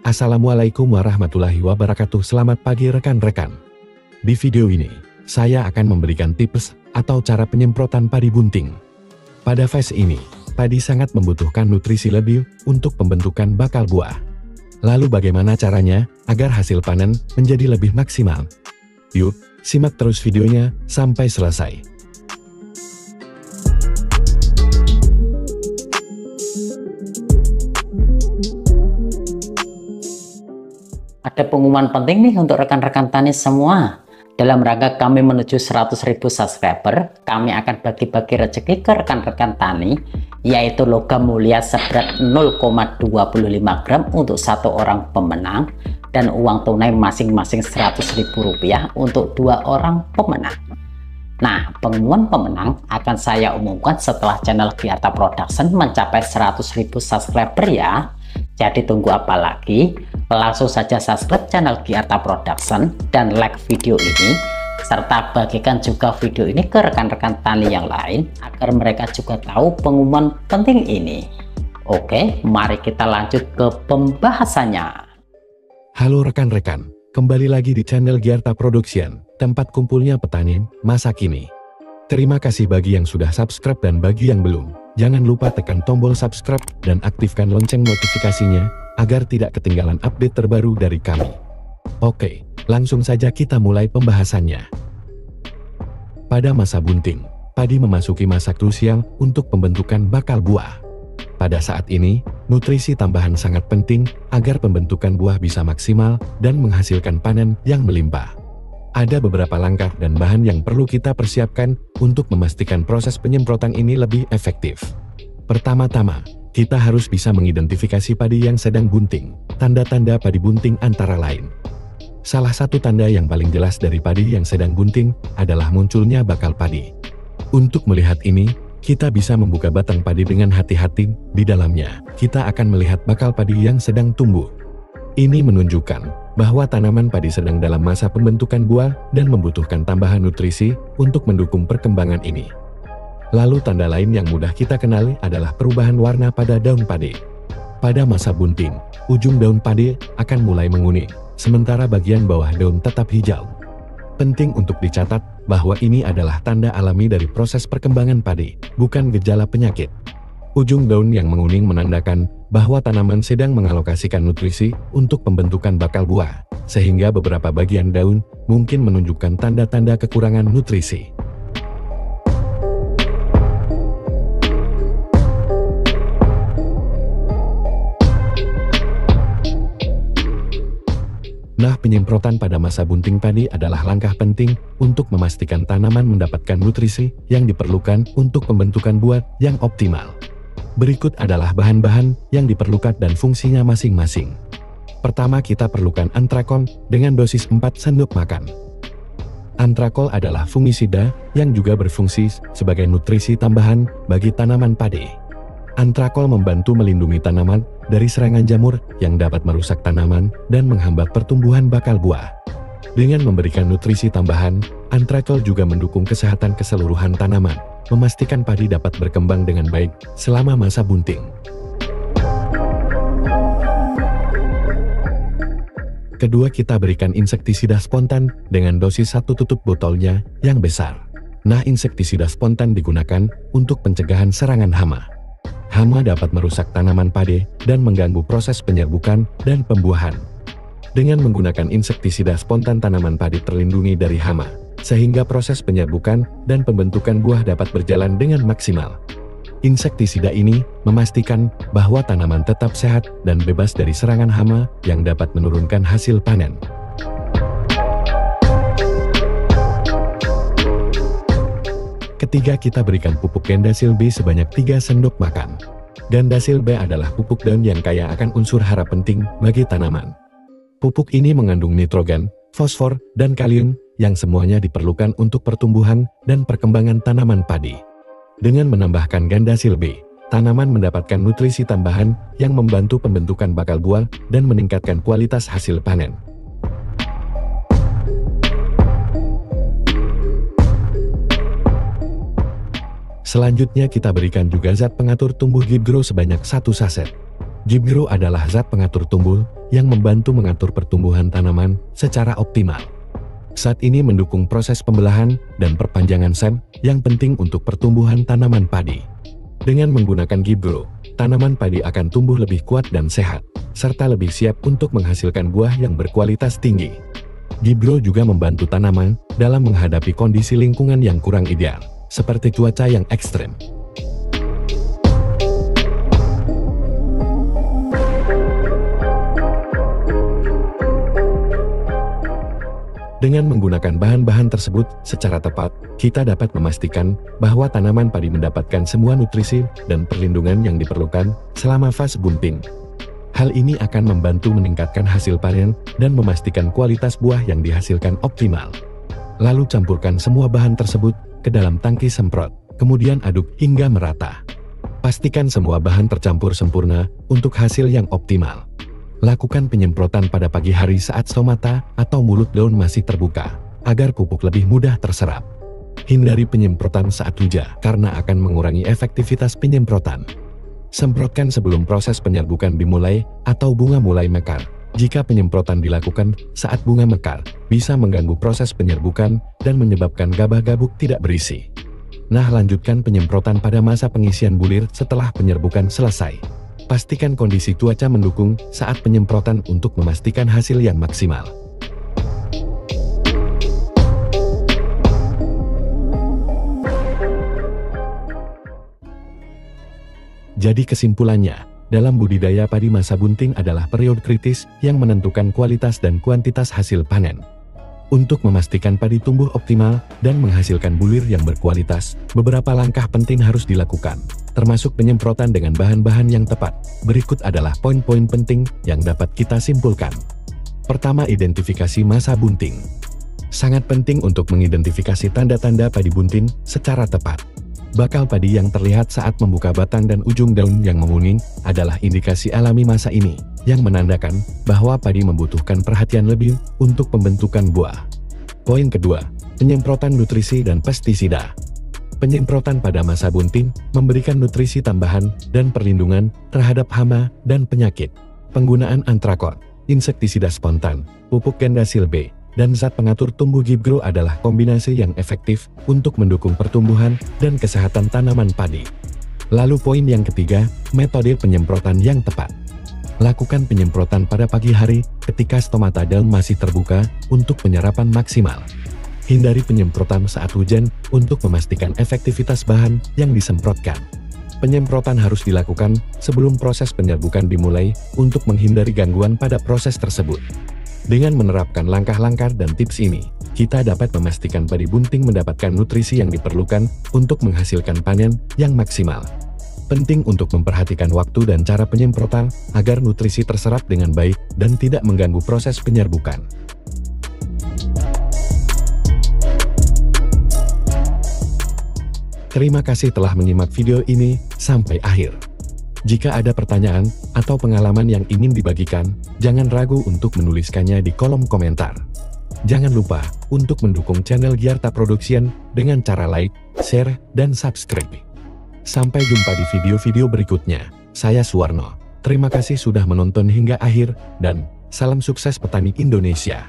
Assalamualaikum warahmatullahi wabarakatuh. Selamat pagi rekan-rekan. Di video ini, saya akan memberikan tips atau cara penyemprotan padi bunting. Pada fase ini, padi sangat membutuhkan nutrisi lebih untuk pembentukan bakal buah. Lalu bagaimana caranya agar hasil panen menjadi lebih maksimal? Yuk, simak terus videonya sampai selesai. Ada pengumuman penting nih untuk rekan-rekan tani semua. Dalam rangka kami menuju 100.000 subscriber, kami akan bagi-bagi rezeki ke rekan-rekan tani, yaitu logam mulia seberat 0,25 gram untuk satu orang pemenang, dan uang tunai masing-masing Rp100.000 untuk 2 orang pemenang. Nah, pengumuman pemenang akan saya umumkan setelah channel Giarta Production mencapai 100.000 subscriber ya. Jadi tunggu apa lagi? Langsung saja subscribe channel Giarta Production dan like video ini, serta bagikan juga video ini ke rekan-rekan tani yang lain agar mereka juga tahu pengumuman penting ini. Oke, mari kita lanjut ke pembahasannya. Halo rekan-rekan, kembali lagi di channel Giarta Production, tempat kumpulnya petani masa kini. Terima kasih bagi yang sudah subscribe dan bagi yang belum, jangan lupa tekan tombol subscribe dan aktifkan lonceng notifikasinya agar tidak ketinggalan update terbaru dari kami. Oke, langsung saja kita mulai pembahasannya. Pada masa bunting, padi memasuki masa krusial untuk pembentukan bakal buah. Pada saat ini, nutrisi tambahan sangat penting agar pembentukan buah bisa maksimal dan menghasilkan panen yang melimpah. Ada beberapa langkah dan bahan yang perlu kita persiapkan untuk memastikan proses penyemprotan ini lebih efektif. Pertama-tama, kita harus bisa mengidentifikasi padi yang sedang bunting. Tanda-tanda padi bunting antara lain. Salah satu tanda yang paling jelas dari padi yang sedang bunting adalah munculnya bakal padi. Untuk melihat ini, kita bisa membuka batang padi dengan hati-hati. Di dalamnya, kita akan melihat bakal padi yang sedang tumbuh. Ini menunjukkan bahwa tanaman padi sedang dalam masa pembentukan buah dan membutuhkan tambahan nutrisi untuk mendukung perkembangan ini. Lalu tanda lain yang mudah kita kenali adalah perubahan warna pada daun padi. Pada masa bunting, ujung daun padi akan mulai menguning, sementara bagian bawah daun tetap hijau. Penting untuk dicatat bahwa ini adalah tanda alami dari proses perkembangan padi, bukan gejala penyakit. Ujung daun yang menguning menandakan bahwa tanaman sedang mengalokasikan nutrisi untuk pembentukan bakal buah, sehingga beberapa bagian daun mungkin menunjukkan tanda-tanda kekurangan nutrisi. Nah, penyemprotan pada masa bunting padi adalah langkah penting untuk memastikan tanaman mendapatkan nutrisi yang diperlukan untuk pembentukan buah yang optimal. Berikut adalah bahan-bahan yang diperlukan dan fungsinya masing-masing. Pertama, kita perlukan antrakol dengan dosis 4 sendok makan. Antrakol adalah fungisida yang juga berfungsi sebagai nutrisi tambahan bagi tanaman padi. Antrakol membantu melindungi tanaman dari serangan jamur yang dapat merusak tanaman dan menghambat pertumbuhan bakal buah. Dengan memberikan nutrisi tambahan, antrakol juga mendukung kesehatan keseluruhan tanaman, memastikan padi dapat berkembang dengan baik selama masa bunting. Kedua, kita berikan insektisida spontan dengan dosis 1 tutup botolnya yang besar. Nah, insektisida spontan digunakan untuk pencegahan serangan hama. Hama dapat merusak tanaman padi dan mengganggu proses penyerbukan dan pembuahan. Dengan menggunakan insektisida spontan, tanaman padi terlindungi dari hama, sehingga proses penyerbukan dan pembentukan buah dapat berjalan dengan maksimal. Insektisida ini memastikan bahwa tanaman tetap sehat dan bebas dari serangan hama yang dapat menurunkan hasil panen. Ketiga, kita berikan pupuk Gandasil B sebanyak 3 sendok makan. Gandasil B adalah pupuk daun yang kaya akan unsur hara penting bagi tanaman. Pupuk ini mengandung nitrogen, fosfor, dan kalium yang semuanya diperlukan untuk pertumbuhan dan perkembangan tanaman padi. Dengan menambahkan Gandasil B, tanaman mendapatkan nutrisi tambahan yang membantu pembentukan bakal buah dan meningkatkan kualitas hasil panen. Selanjutnya, kita berikan juga zat pengatur tumbuh Gibgrow sebanyak 1 saset. Gibgrow adalah zat pengatur tumbul yang membantu mengatur pertumbuhan tanaman secara optimal. Zat ini mendukung proses pembelahan dan perpanjangan stem yang penting untuk pertumbuhan tanaman padi. Dengan menggunakan Gibgrow, tanaman padi akan tumbuh lebih kuat dan sehat, serta lebih siap untuk menghasilkan buah yang berkualitas tinggi. Gibgrow juga membantu tanaman dalam menghadapi kondisi lingkungan yang kurang ideal, seperti cuaca yang ekstrem. Dengan menggunakan bahan-bahan tersebut secara tepat, kita dapat memastikan bahwa tanaman padi mendapatkan semua nutrisi dan perlindungan yang diperlukan selama fase bunting. Hal ini akan membantu meningkatkan hasil panen dan memastikan kualitas buah yang dihasilkan optimal. Lalu campurkan semua bahan tersebut ke dalam tangki semprot, kemudian aduk hingga merata. Pastikan semua bahan tercampur sempurna untuk hasil yang optimal. Lakukan penyemprotan pada pagi hari saat stomata atau mulut daun masih terbuka, agar pupuk lebih mudah terserap. Hindari penyemprotan saat hujan karena akan mengurangi efektivitas penyemprotan. Semprotkan sebelum proses penyerbukan dimulai atau bunga mulai mekar. Jika penyemprotan dilakukan saat bunga mekar, bisa mengganggu proses penyerbukan dan menyebabkan gabah gabuk tidak berisi. Nah, lanjutkan penyemprotan pada masa pengisian bulir setelah penyerbukan selesai. Pastikan kondisi cuaca mendukung saat penyemprotan untuk memastikan hasil yang maksimal. Jadi kesimpulannya, dalam budidaya padi masa bunting adalah periode kritis yang menentukan kualitas dan kuantitas hasil panen. Untuk memastikan padi tumbuh optimal dan menghasilkan bulir yang berkualitas, beberapa langkah penting harus dilakukan, termasuk penyemprotan dengan bahan-bahan yang tepat. Berikut adalah poin-poin penting yang dapat kita simpulkan. Pertama, identifikasi masa bunting. Sangat penting untuk mengidentifikasi tanda-tanda padi bunting secara tepat. Bakal padi yang terlihat saat membuka batang dan ujung daun yang menguning adalah indikasi alami masa ini, yang menandakan bahwa padi membutuhkan perhatian lebih untuk pembentukan buah. Poin kedua, penyemprotan nutrisi dan pestisida. Penyemprotan pada masa bunting memberikan nutrisi tambahan dan perlindungan terhadap hama dan penyakit. Penggunaan antrakot, insektisida spontan, pupuk Gandasil B, dan zat pengatur tumbuh Gibgrow adalah kombinasi yang efektif untuk mendukung pertumbuhan dan kesehatan tanaman padi. Lalu poin yang ketiga, metode penyemprotan yang tepat. Lakukan penyemprotan pada pagi hari ketika stomata daun masih terbuka untuk penyerapan maksimal. Hindari penyemprotan saat hujan untuk memastikan efektivitas bahan yang disemprotkan. Penyemprotan harus dilakukan sebelum proses penyerbukan dimulai untuk menghindari gangguan pada proses tersebut. Dengan menerapkan langkah-langkah dan tips ini, kita dapat memastikan padi bunting mendapatkan nutrisi yang diperlukan untuk menghasilkan panen yang maksimal. Penting untuk memperhatikan waktu dan cara penyemprotan agar nutrisi terserap dengan baik dan tidak mengganggu proses penyerbukan. Terima kasih telah menyimak video ini sampai akhir. Jika ada pertanyaan atau pengalaman yang ingin dibagikan, jangan ragu untuk menuliskannya di kolom komentar. Jangan lupa untuk mendukung channel Gyarta Production dengan cara like, share, dan subscribe. Sampai jumpa di video-video berikutnya. Saya Suwarno. Terima kasih sudah menonton hingga akhir, dan salam sukses petani Indonesia.